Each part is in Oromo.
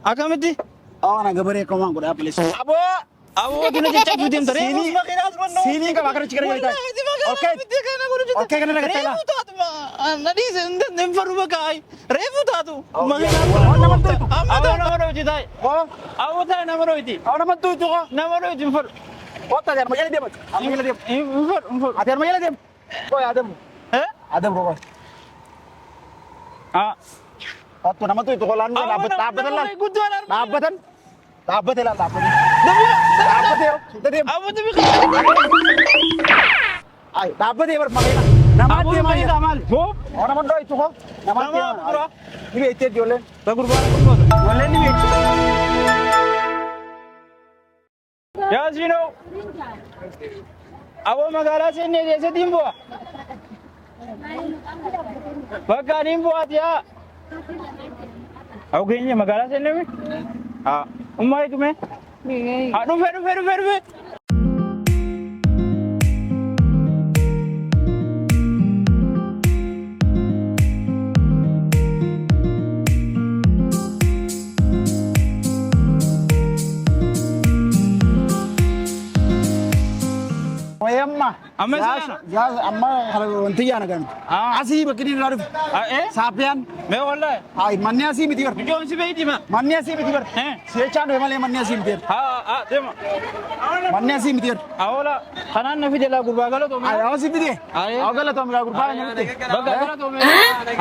Akkamiti? Ana gabaree kamaan godhaa bilis. Aboo dina jecha juutiin ture. Siinii qaba akkana cikara galtaa. Okkee kana laga tala. Nadhiise hin faru bakka reefu taatu. Nama tuitu. Aboo nama dhoyti taa'e. Oh, Aboo taa'e nama dhoyti. nama tuitu ko. Nama dhoyti hin faru. Kota jar majala dia. Majala dia. Hin faru. Ajar majala dia. Koi adam. Adam ko. Kota nama tuitu ko lan laabatan lan. Laabatan. Laabatan lan laabatan. Laabatan yo. Tadi. Aboo dami Ay, laabatan bar makina. Nama Aboo dia mani mana? tamal. Ho? Orang mana itu kok? Nama dia. bro. Ini itu jualan. Gurbaan kun bodo. Jualan ini. Yaasino. Aboo magaalaa seennee keessatti hin bu'a. Bakka ani hin bu'aati yaa. Aboo keenya magaalaa seennee mi? Ummaa eegume? Dhufe. Amma. Amma sana? Ya, amma kalau nanti ya nagan. Asih begini lalu. Sapian. Mee wallahi. Ay, mannya asih miti ber. Ijoon si beeyti ma? Mannya asih miti ber. Sechan memang mannya asih miti ber. Deema. Mannya asih miti ber. Awoola kanaan na fide laa gurbaa galoo toome. Ay, awak sih miti. Ay. Awak kalau tuh mereka kurang miti. Bakka galoo toome.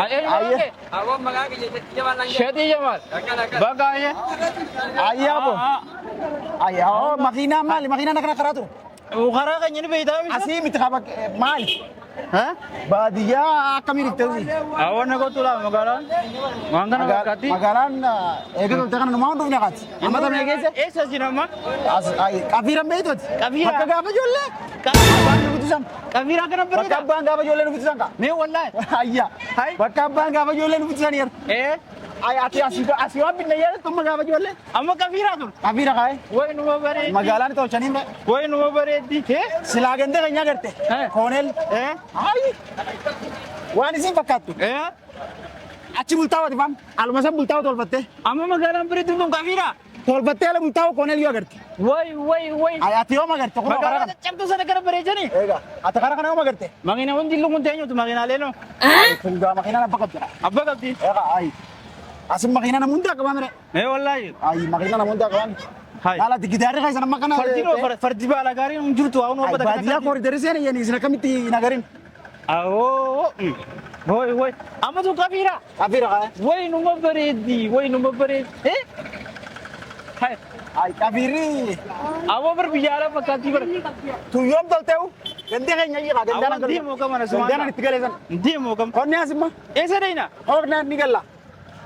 Ayee. Awon magaa kiyya jamal lang Sheetii Jamaal. Bakka ayee. Ay, apa? Ay, oh, makina nak keratu. Karaa keenya ni beeytaa misa? Asih miti kabak mal. Badia kami itu sih. Awoon na kootu laa magaalaan. Waan kana fakkaatti. Magalan, itu jangan mau tuh nyakat. Amma tuh nyakat. Eessa jirama? Ay, kafiran betul. Kafira? Bakka gapa jolle? Kafira? Abang nubutusan. Kafiraa kana Bakka bareeda. abang gapa jolle nubutusan ka? Mee wallahi. Ayya. Hai. Bakka abang gapa jolle nubutusan yer. Ay, ati asih wabin na yer tuh gapa jolle. Amma kafiraa tun. Kafira kai. Wayi numa bareeddi. Magalan itu canin ba? Wayi numa bareeddi. Silagan deh kayaknya gerte. Konel. Ay. Wani sih pakat tuh. Aci bultawa di pam. Almasam bultawa tol batte. Amma magaalaan bareeddu tun kafiraa. Tol batte ala bultawa konel juga gerte. Wayi. Ay, ati oma gerte. Kau Magaalaa karakan. caccabtuu sana kana bareechani. Ega. Ati karakan oma gerte. Makina hundi lukkun teenyutu makinaalee no. Ay, kungga makina na pakat jara. Abba qabdi. Ega, ay. Asim makina na munda ka mamre. Mee wallahi. Ay, makina na munda ka man. Hai. Lala digidari kai sana makana. Fardi baala gaarii hin jirtu haa'uun Ay, obbata badia kori dari sini yani sina kamiti nagarin. Awoo. Woy. Amma tun kafiraa. Kafira kai. Wayi numa bareeddi. Hai. Ay, kafiri. Awoo bar biyyaala fakkaattii bar. Tuyom tol teu. Gende kai nyayi ka gende na Awoo deemoo qaba na Gende na tigale san. Deemoo qaba. Konni asimma. Eessa deeyna? Hogna nigalla.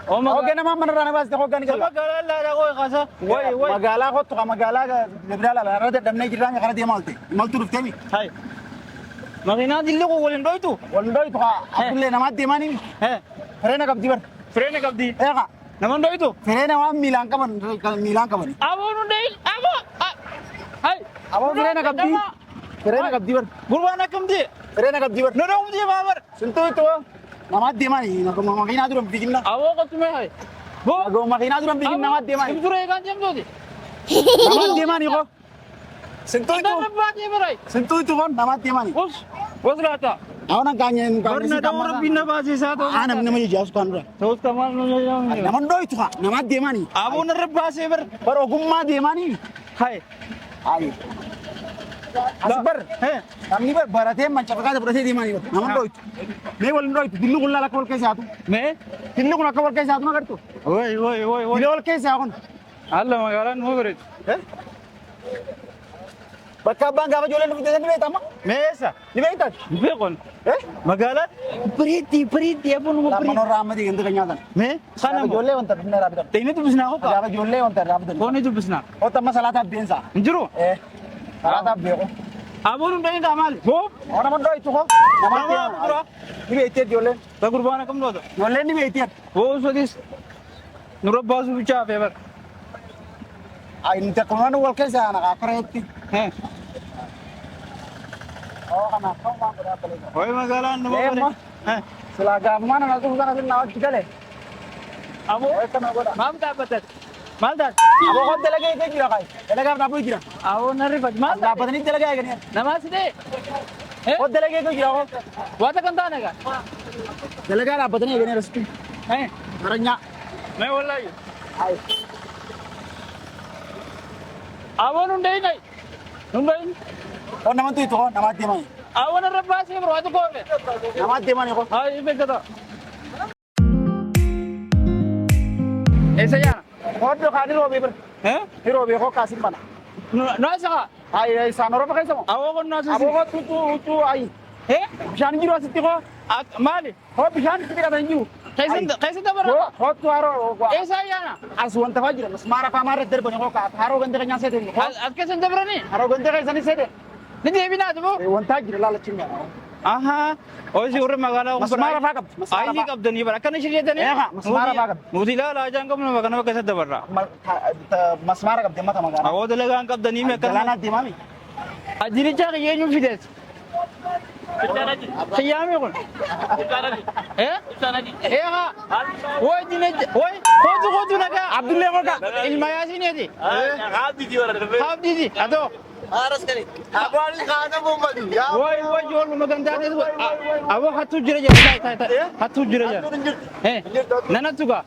Oo Hogna ma mana rana bas hogna nigalla. magaalaa laadhaa koo kaasa. Wayi. Magala ko to magala ga lebdala la rada damne jiranga kana dia malte. Maltu ruftemi. Hai. Makinaa dillee koo waliin dhoytu. Wallai to akulle na madde mani. Rena kabdi bar. Fireenya qabdi. Ega. Naman dhoytu. Rena wa milan kaman. Awoo nu deey. Awoo. Hai. Abo rena kabdi. Rena kabdi bar. Gurbaan akkamti? Rena kabdi bar. Nu dhawumti baabar. Sinto itu. Nama dia mani. Nama makina tu bikin na. Awoo qottume hai. Boo. Ago makina tu bikin nama dia mani. Ibsura eegaan jamtooti. Nama dia mani ko. Sinto itu. Adda baatee baray. Sinto itu kon nama dia mani. Was laata. Awan ang kanyen Barna daw rabbi na baasisaa ta'uu. Anam nama je jas kan. Ta'us kamal na yaam. Nama do itu ka. Nama dia mani. Aboo na rabbaasee bar. Bar ogumma dia mani. Hai. Ai. Asbar. Kami bar barate mancapaka berarti dia mani. Nama do itu. Me wal do itu dillu kulla lakol kaisa atu. Mee. Dillu kuna kawal kaisa atu magar tu. Woy. Dillu wal kaisa akon. Alla magaalaan nu bareedu. Bakka bang gaba jolen ni beta ma. Meesa. Ni beta. Beekon. Magaalaan. Bareetti aboo nu La bareedu. mano ramadi gendu kanyatan. Mee. Kana Gaba moo. jolle on tar na rabidan. Tayni dubbisnaa ko ka. Gaba jolle on tar rabidan. Kooni dubbisnaa. O tamma salata biensa. Hin jiru. Salata bieko. Aboo nu dhayin kaa maali? Boo. Ona man do itu ko. Nama Nama bura. ni beta jolle. Ta gurbaan akkam dhoota. Jolle ni beta. Boo sodis. Nu rabbaasuu bichaa hafee bar. Ay ni ta kono wal kaisa na ka karetti. Oh kana kau bang berapa lagi? Woy magaalaan nu Ma. bareedu. Selaga mana na tu kana na tigale. Aboo. Ay kana goda. Maam dhaabbatat. Maal taate? Aboo koo dalagaa eegee jira kai. Dalagaaf dhaabuu jira. Awoo narrifatu maal taate? Dhaabbatanii dalagaa eeganii. Namaa sidee? Koo dalagaa eegee jira koo. Waata kan taane gaa? Dalagaa dhaabbatanii eeganii rasitti. Maranyaa. Mee wallaahi. Ayi. Awoo nundee nai. Nundee. Koo namatti hiitu koo namaatti himani. Awoo narra baasee biro waata koofe. Namaatti himani koo. Ayi beekata. Eessa jaana? Koo dhokaa ni roobee bira. Ni roobee koo kaasin bana. Naasa kaa? Ayi isaan Oromoo keessa moo? Awoo kun naasa si. Aboo koo tuutuu ayi. Bishaan jiru asitti koo. Maali? Koo bishaan itti dhiqatan jiru. Keessa dabara? Koo haroo. Eessa jaana? As wanta faa jira. Masmaara faa maarratti darbanii koo kaa haroo ganda keenyaa seeteen. As keessa dabaranii? Haroo ganda keessanii seeteen. Ni deebinaa dubu? Wantaa jira laalachiin yaa. Ahaa. Oisi warri magaalaa Masmaara faa qabdi. Ayini qabdanii bara akkana shiryeetanii? Masmaara faa qabdi. Nuti ilaala ajaan qabnu bakka keessa dabarra. Masmaara qabdi mata magaalaa. Awoo dalagaan qabdanii mee akkana? Galaanaa deemami. Ajiricha eenyuun fidees? Kiyyaame kun? Haa? Woy dinecha woy kootu nagaa. Abdullee Koka. Ilma Yaasineeti? Haabdiiti atoo. Woy ijoolluma gandaate aboo hattuu jira jira hattuu jira jira. Nanattu gaa?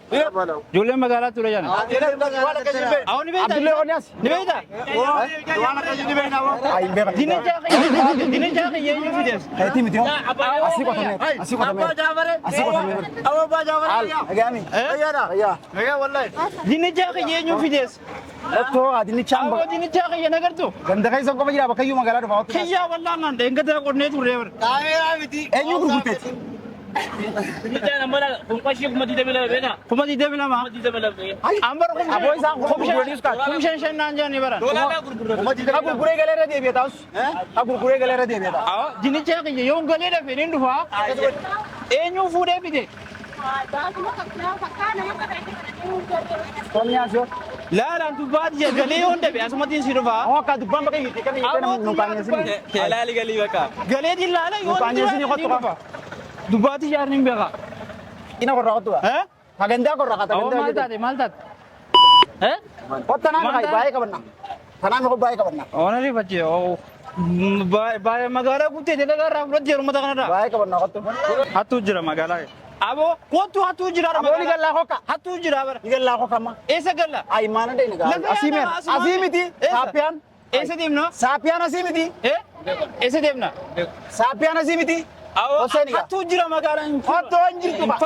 Ijoollee magaalaa ture jira. Awoo ni beektaa? Abdullee Oniyaas. Ni beektaa? Ayi beekan. Dinecha eenyuun fidees? Kayti miti hoo. Asii qotamee. Asii qotamee. Agaami. Dinecha eenyuun fidees? Lattoo adini chamba. Awoo dinecha nagartu? Ganda keessa qofa jira bakka iyyuu magaalaa dhufa. Kiyyaa wallaahi naan deengataa qonnee turre bara. Eenyu gurgurteeti? Kuma diidee bilama? Ambara Aboo isaan gurguranii kaatu. kumshan shan naan jaani bara. Ha gurguree galee irra deebi'ee taa'us. Ha gurguree galee irra deebi'ee taa'us. Awoo dinicha kiyya yoon galee dafee nin dhufaa. Eenyuu fuudhee fide? Oniyaas yoo. Laalaan dubbaati jee galee yoon dhabe asumatiin si dhufaa. Awoo akka dubbaan bakka hiite kan hiite nama nuuqaaneesini. Keelaali galii bakka. Galee dillaala yoon Nuuqaaneesini kottu qofa. Dubbaati jaarni hin beekaa. Ina korra kottu gaa. Hagandaa korra kata. Awoo maal taate maal taate? Kotta naami kai baay'ee qabanna. Kanaami koo baay'ee qabanna. Oona rifachi baay'ee magaalaa guuttee dalagaa irraa fudhatti yerumata kanarraa. Baay'ee qabanna kottu. Hattuu jira magaalaa. Aboo kootu hattuu jira. Aboo ni gallaa kokka. Hattuu jira bara. Ni gallaa kokka amma. Eessa galla? Ayi maana dheeni gaa. Asii meen. Asii miti. Saaphiyaan. Eessa deemna? Saaphiyaan asii miti. Eessa deemna? Saaphiyaan asii miti. Hossein gaa. Hattuu jira magaalaan. Kottoo hin jirtu ba.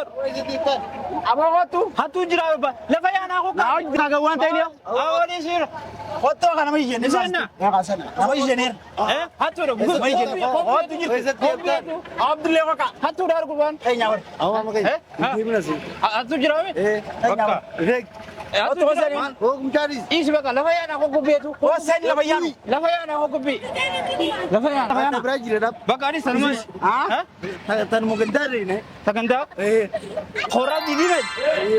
Aboo kottu. Hattuu jira lafa yaanaa kokka. Naa hojii nagaa waan ta'eef. Awoo ni siira. Kottoo kana nama ijjenne. Iseenna. Yaa sana. Nama ijjenneer. Hattuu dha. Nama ijjenne. Kottu jirtu. Abdullee kokka. Hattuu dha argubaan. Eenyaa wari. Awwa makai. Hattuu jira mi? Eenyaa wari. Kottu Hossein. Kumchari. Isi bakka lafa yaanaa kokku beetu. Hossein lafa yaanu. Lafa yaanaa kokku bi. Lafa yaanaa. Brazil dap. Bakka anis sanumas. Haa? Tan mo gandari ne. Sagantaa? Qoraaf didii mee?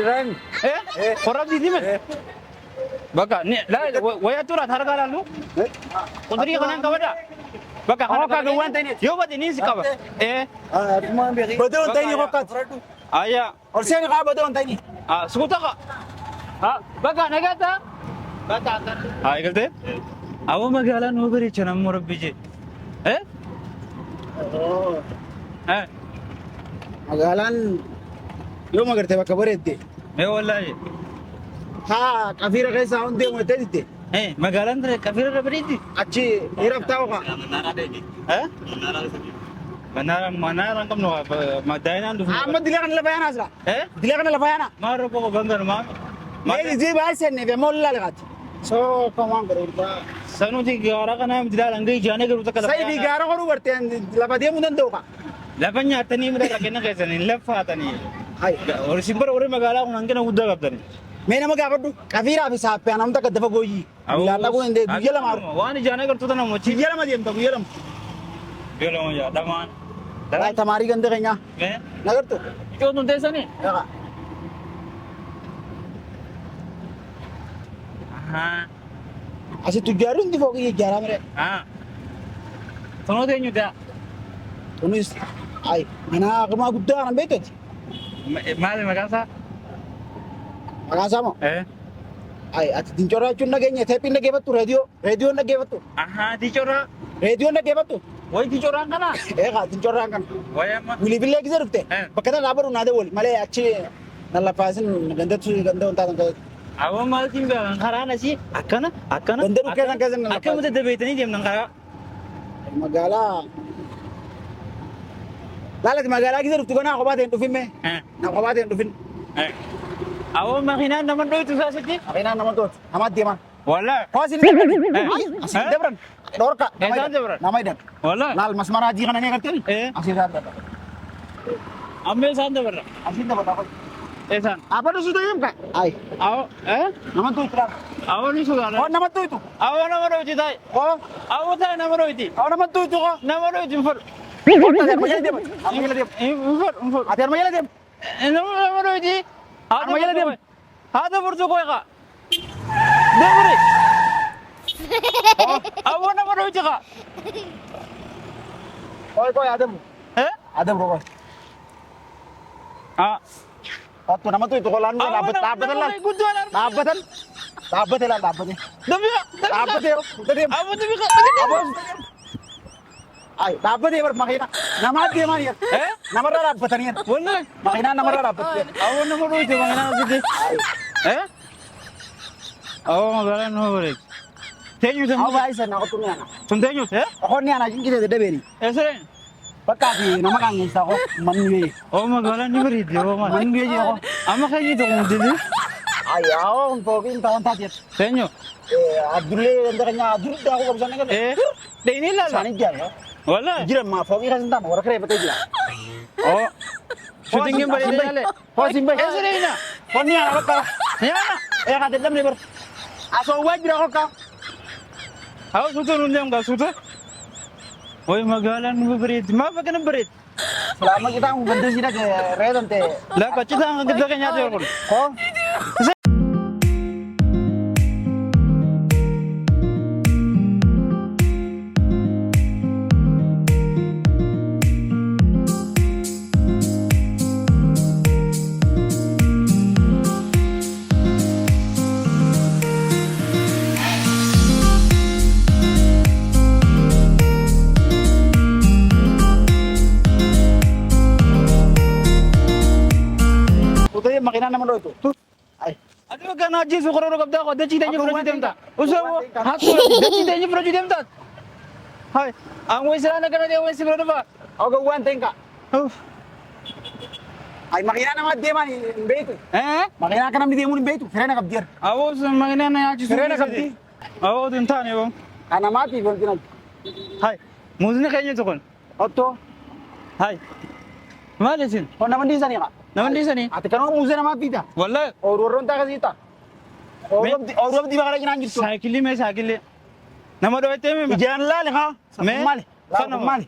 Iran. Qoraaf didii mee? Bakka wayaa tuuraat harkaa laallu? Qunturii kanaan qabadha? Bakka Awwa kaga waan ta'eef. yoo bade ni si qaba. Atuma beri. Badoo ta'ini kokkaatu. Ayyaa. Hossein kaa badoo ta'ini. Suuta ka. Bakka nagaata? Haa eegaltee? Awwa magaalaan nuu bareecha nammoo rabbi jee. Magaalaan yoo magartee bakka bareedde. Mee wallaahi. Haa qafiira keessaa hundi deemu jettee ditte. Magaalaan qafiira irra bareeddi. Achi dhiiraaf taa'u kaa. Manaa qabnu daa'inaan dhufu. Amma dilee kana lafa yaanaa jira. Dilee kana lafa yaanaa. Maal rakkoo bangan maami? Mee jii baay'ee seenne fi mool laala kaati. Soo kamaan garuu. Sanuti gaara kana miti laalan gai jaanee garuu takka lafa. Sayyidii gaara horuu bartee lafa deemuu danda'u kaa. Lafa nyaatanii midha kenna keessanii lafa haatanii. Hayi. Simbira warri magaalaa kun hangina guddaa qabdani. Mee nama gaafadhu qafiiraa fi saaphiyaan namta akka dafa gooyyii. Ilaalaa kun hin guyya lama haru. Waan ijaanee gartuuta namochi. Guyya lama deemta guyya lama. Guyya lama yaa dhamaan. Laay tamaarii ganda keenyaa. Nagartu. Ijoon tun teessanii? Yaa. Asitti ijaarri hundi fooqii ijaaraa mire. Tonoota eenyu ta'a? Kunis ayi mana akamaa guddaa kana beekteeti. Maali maqaan isaa? Maqaan isaa moo? Ay, ati dinchora jechuun nageenya teephiin nageeffattu reediyoon nageeffattu Aha, dichora. reediyoon nageeffattu Wai dichoraan kana. eegaa dinchoraan kan Wai amma. wiliibillee gisee dhufte bakka tana dhaabadhu naade wali malee achi nan lafaasin gandatu ganda wantaa kan Awwa maaltiin beekan karaa nasi akkana. Ganda dhukkee san keessa nan Akka mata dabeetanii deemnan karaa. magaalaa laalati magaalaa gisee dhuftu kanaa kophaa ta'e hin dhufin mee na kophaa ta'e hin dhufin Awwa makiinaan nama dhoytu saasitti. Makiinaan nama to'atu namaatti deeman Wallaahi. Kosin asin dabran dorka Eesaan dabran? nama idan Wallaahi. laal masmara hajii kana ni agartani asin dabran Amma isaan dabarra. asin dabran Isaan. apa tu sudah yam kak ay Awwa. nama tu itu Awwa ni sugaara. oh nama tu itu Awwa nama dhoyti ta'i. oh Awwa ta'i nama dhoyti. nama tu itu kok Nama dhoyti hin fudhu. ada majalah dia apa majalah dia Hin fudhu. ada majalah dia Nama dhoyti. Amma jala deemu. Haadha burcuqoo eegaa. Dabri. Awwa nama dhoyti kaa. koi ada mu ada bro koi Ah. Waktu nama tu itu kalau anu dapat dapat lah dapat dapat lah dapat Dami ka. dapat ya tadi Awwa dami ka. apa ay dapat ya makina nama dia mana ya nama rara dapat ni Wallahi. makina nama rara dapat Awwa nama dhoyti mga nakasiti. Awwa magaalaan nama bareedu. Teenyu aku sun. baik sana aku tu ni anak Sun teenyu. aku ni anak kita ada beri Eesreen. bakka fi nama kan ngisa aku manwe Oo magaalaan ni bareedi. Oo man. manwe je aku Amma keenyi tokko mudili. ay aku untuk kita wantat ya Teenyu. Abdulle ndakanya adur dah aku bisa nengok Deenii laala. sani jalan Wallahi. jira ma fogi kan sentam orang kere betul jira Oo. Shootingin bareedu yaale. oh simbai Eesreena. oh ni anak bakal Yaana. kata dam ni ber aso wajib aku kau Hawa suuta nuun deemu gaa suuta. Woy magaalaan nu bareedi. Maaf akka na bareedi. selama kita bantu sini ke redon te Laa qaccita hanga gidda keenyaatti ol kun. oh Udah ya makinan nama do itu. Tuh. Ay. Ati waggaa na ajjeesu kororoo qabdaa qoo dachii teenya Akka fudhachuu waan deemta. ta'e Osoo waan ta'e hattuu dachii teenya fudhachuu deemta. Hai. Aan weesiraan akkana ta'e weesi bira dhufa. Aku gawwan tengka. Ay makinan nama dia mani betu. Makinan kan nama dia muni betu. Serena kapdir. Awoo sun makinaan na nyaachisu. Serena kapdi. Awoo tun taane boo. Kana mati bontina. Hai. Muuzini keenya tokkon. Otto. Hai. Maal isin? Oh nama di sana ya. Nama dhiisanii? Ati kan orang muzi nama pita. Wallahi. Orang tak kasih ta. Orang di bakal lagi nangis. Saayikilii mee saayikilii. Nama dho'ettee mee? Jangan lali ha. Me? Mali. Kana mo? Mali.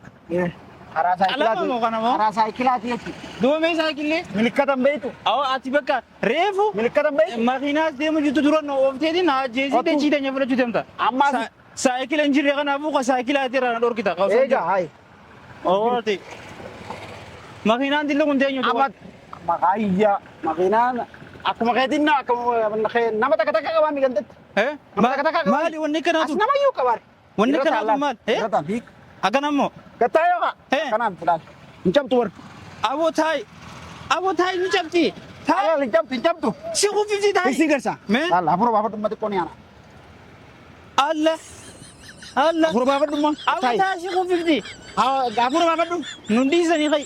Arasa Alama mo kana mo? Arasa ikilati yati. Du'a mee saayikilii? Milikatan betu. Awoo ati bakka reefu. Milikatan betu. Makiinaas deemu jirtu dura na oofteeti na ajjeesii Otu. dachii teenya fudhachuu deemta. Amma Saayikila hin jirre kanaafuu ka saayikilaa irraa na dhorkita. ega hai. Oo ati. Makiinaan dilli kun teenyu Amat makaya makinan aku makatin na aku nama tak kata kami gantet. Maali wanni kanaatu? Nama yuk kabar. Wanni kanaatu maal? Kata bik. Akkanam moo? Kata yo kak. Eh. Kanan sudah. Incam tuar. Aboo taayi. Aboo taayi ni cabdi. Taayi. Ala incam tu. Si kuffifti taayi. Isi gersa. Me? Ala apuro bapak tu mati koni ana. Alla. Alla. Apuro bapak tu mah. Aboo taayi si kuffifti. Apuro bapak tu. Nun dhiisanii kay.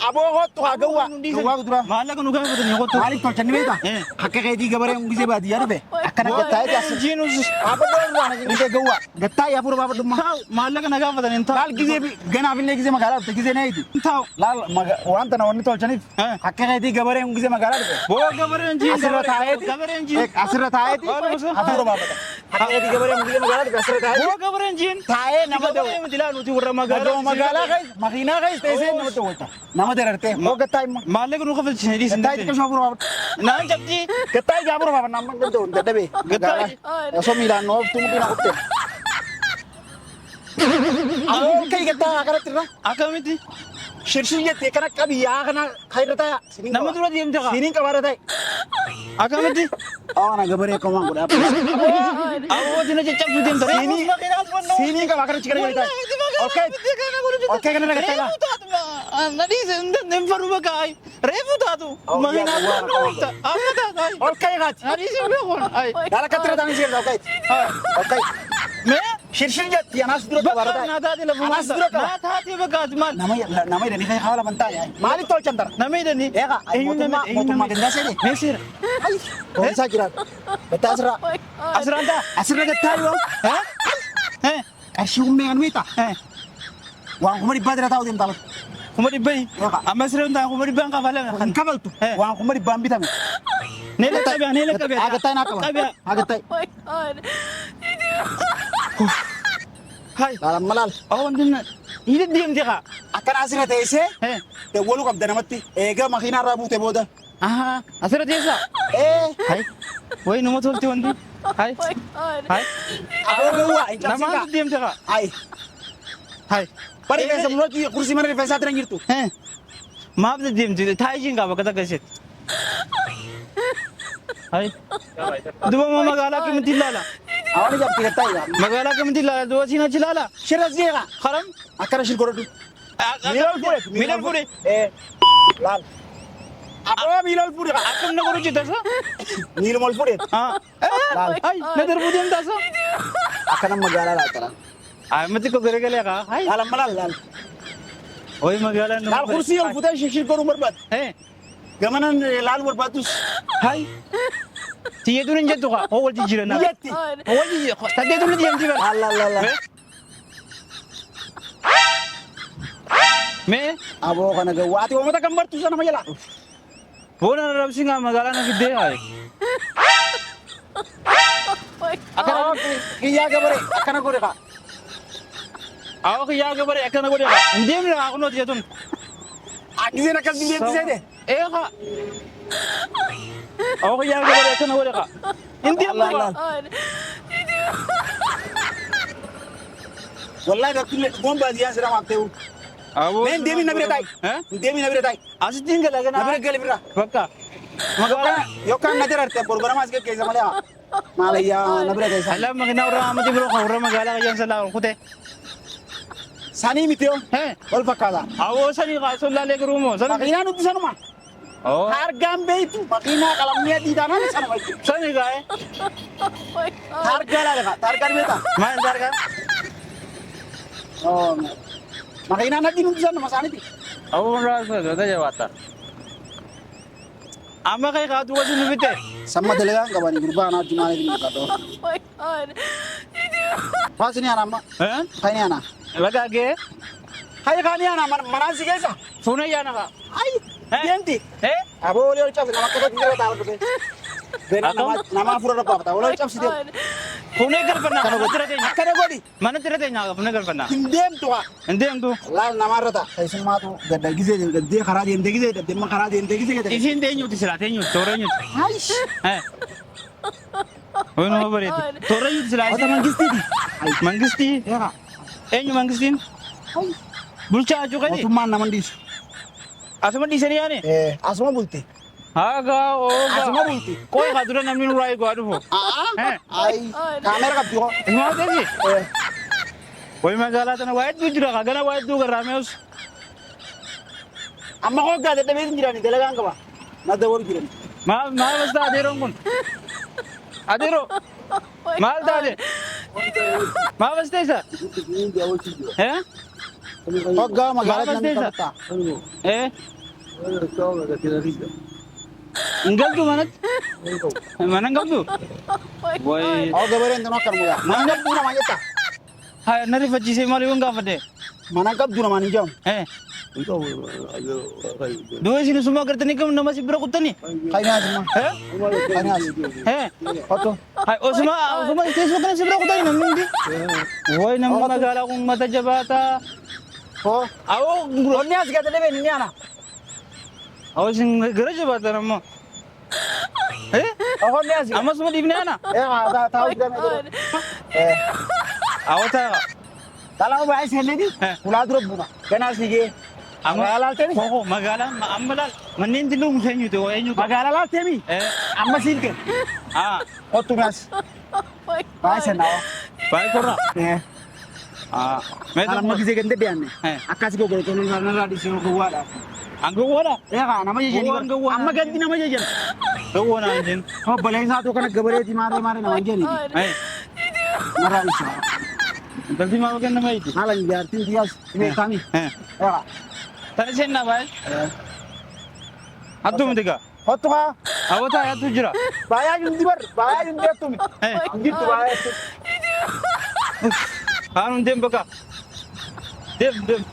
Abo hot tu agawa. Gawa dura. Maallaqa nu gaafatanii qottu. Malik tol chani beta. Eh. Hakka kayti gabare ngise badi yarbe. Akkana gatta ya as. Jiinus. Apa do wana ngise gawa. Gatta ya apuro bapak tu mah. Taa'u maallaqa na gaafatanii taa'u. Laal gise bi gana bille gise magala te gise nayti. Taa'u. Laal wanta na wani tol chani. Eh. Hakka kayti gabare ngise magala de. Boo gabareen jiin. Asirra taa'eeti. Gabareen jiin. Asirra taa'eeti. Walumasu. Apuro bapak. Hakka kayti gabare ngise magala de asirra taa'eeti. Boo gabareen jiin. Taa'ee nama do. Gabareen miti laaluuti warra Magalo magaalaa. magala kay makina kay stesen nama to wata. Nama derarte. Mo gatta imma. Maallaqa nu kafalchisanii dhiisin. Gatta itu apuro bapak. Naan cabdi. Gatta ya apuro bapak nama ganto dadabe. Gatta. So Milano tumuti na kutte. Ako kay gatta akaratira. Akkamitti? Shirshiyya te kana kabiya kana khairata. Nama dura deemte kaa. Sinin kabara tay. Akkamatti? Ana gabaree komaan godha. Awwa dina caccabsu deemta. Siinii qaba akkana chikara galita. Okay kana naga tala. Nadise ndem faru bakai. Refu taatu. Mahina taatu. Amma taatu. Okay gati. Nadise bekon. Ay. Dala katira tani sir okay. Okay. Me? Shirshir jatti anas dura tabarata. Na taati lafu. Anas dura ka. Na taati bakat man. Namay dani kay hawala manta ya. Mali tol chandar. Namay dani. Ega motuma ganda sede. Mesir. Kung sa kirat. Bata asra. Asranta. Asra gatayo. Ha? Eh. Kashi umme anwita. Waan kuma dibba dira taa'u deemta lafa. Kuma dibbai. Amma sireen taa kuma dibbaan kafalee. Kan kafaltu. Waan kuma dibbaan bitame. Neela qabiya neela qabiya. Agatai naa qaba. Qabiya. Agatai. Hai. Laalan malaal. Oh ndinna. Ini deemti kaa. Akkana asirra teessee. Eh. Te walu qabda namatti. Eega makiinaa irraa buute booda. Aha. Asirra teessa. Hai. Wayi nama tolti wanti. Hai. Hai. Aboo gawwaa hin cabsin Nama kaa. hantu deemti kaa. Hai. Hai. Bari keessa mul'atu kursii mana rifeensaa jiran jirtu. Eh. Maaf deemti. Taa'ii qaba kata gashetti. Hai. Duba magaalaa kamitti ilaala? Awwaani jabbi gattaa jira. Magaalaa kamitti ilaala? Duba siin achi ilaala? Shirras jeeqa. Karam? Akkana shir godhadhu. Miilol fuudhe. Miilol fuudhe. Laal. Aboo miilol fuudhe kaa. Akkam na godhu jettasa? Miilumol fuudhe. Laal. Hai. Na darbuu deemtaasa? Akkana magaalaa laatara. Ay mati ko garagale ka. Hai. Laalan malaal laal. Oy magaalaa Laal kursii ol fuutee shir godhuu barbaadu. Eh. Gamanan laal barbaadus. Hai. Tiye dun jettu ka. O wal jijjiirana. Biyyatti. O wal jijjiirana. Tadee dun deemti ba? Laal. Me? Aboo kana gawwaati uummata kan bartu sana majala. Bona rabsinga magaalaa na fidee hai. Akkana kiyyaa gabaree akkana godhe kaa. Awo kiyyaa gabare akkana godhe ka. Deemni na akunooti jetun. Akkiseen akkas dindeetti seete. Eh ka. Awo kiyyaa gabare akkana godhe ka. Deemni ka. Wallahi dattule goon baadiyyaa sira maaf ta'u. Awo. Meen deemi na bira ta'i. Eh? Deemi na bira ta'i. Asitti galagana. Na bira gali bira. Bakka. Magaalaa. Yookaan na dirarte borgorama as keessa malee haa. Maalayyaa na bira keessa. Alam makina urra amati biro ka urra magaalaa kajan sala kute. Sanii miti yoo. Eh? Wal fakkaata. Awo sani ka sollaalee garuumoo. Makiinaa nuti sanuma. Oh. Hargaan beeytu makiinaa qalamni adii taanaan sanuma. Sani kae. Hargaa laala hargaan beekta. Maal darga? Makiinaa adii nuti sanuma saaniti. Awo raasa dada jawaata. Amma kai ka tuwa sunu bitte. Sama dalagaan qabanii gurbaa naa jumaa leetiin mul'atu. Faasini ana amma. Eh? Kani ana. Lagage. Hai kani ana manaan si keessa. Funa yana ka. Ai. Deemti. Eh? Aboo olii ol cabsi nama akka tokko taa'u dhufe. Beena nama fura rabbaafata olii ol cabsi deemu. Funa galfanna. Kana Mana tira teenya. Akkana godhi. Mana tira teenya funa galfanna. Hin deemtu haa. Indeemtu. Laal namarra ta'a. Keessummaatu gadda gisee gaddee karaa deemtee gisee daddeemma karaa deemtee gisee gadda. Isin teenyuuti sila teenyuuti tooreenyuuti. Aish. Eh? Oy nama bareedu. Tooreenyuuti sila. Wata mangistiiti. Mangistii. Eegaa. Eenyu mangistiin? Bulchaa ajuu kani. Mootummaan nama dhiisu. Asuma dhiisanii yaane. Asuma bulti. Haga oga. Asuma bulti. Koi ka dura namni nuraa eegu adufu. Ai. Kaamera qabdi hoo. Ismaa teessi. Koi magaalaa tana waa hedduu jira ka gana waa hedduu garraameus. Amma hoggaa dadhabee hin jirani dalagaan qaba. Na dawalu jirani. Maal basta adeeroon kun? Adeeroo. Maal taate? Maal basta isa? Eh? Hoggaa magaalaa Maal namni basta qabata. Eh? Enggak manatti? Mana qabdu? Way. Hoo gabareen tun akka namaa. Mana qabdu namaa jetta. Hai na rifachiisee maaliif hin gaafadhe? Mana qabdu namaa hin jedhamu. Eh? Dua isin semua agartani kamu nama si bira kuttani? Kayni asuma. Eh? Kayni as. Eh? Foto. Hai semua istis bukan si bira kuttani namni ndi? Way namni magala kung mata jabata. Hoo. Awo Onni as gada dhibee ni ana. awo sin gara jabata nammo. Eh? Onni as. Amma semua di ana? Tahu tidak medo. Awo ta. Kalau bahas ini di. Ulah drop buka. Kena sige. Magaalaa laaltee mi? Koko magaalaan amma laal manneen xinnoo museenyuuti oo eenyu Magaalaa laaltee mi? Amma siin kee. Kottu gaas. Baay'ee sennaa. baay'ee korraa Kan amma gisee ganda deeanne. Akkas gogootoo narraa dhiisee gowwaadha. angawwaadha Eegaa nama jejjeni. Amma gandi nama jejjen. gawwoonaa hin Obboleessaatu kana gabareeti maaree nama hin jenni. Narraa dhiisee. intalti maa kenna mayti Haala hin jaartiin diyaas. Beekami. Eegaa. tana seenaa baay'ee hattuu miti gaa Kottu haa. hawwataa hattuu jira Baay'ee hin dibar. Baay'ee hin deettu mi? Hin jirtu baay'ee. haan hundeen bakka deem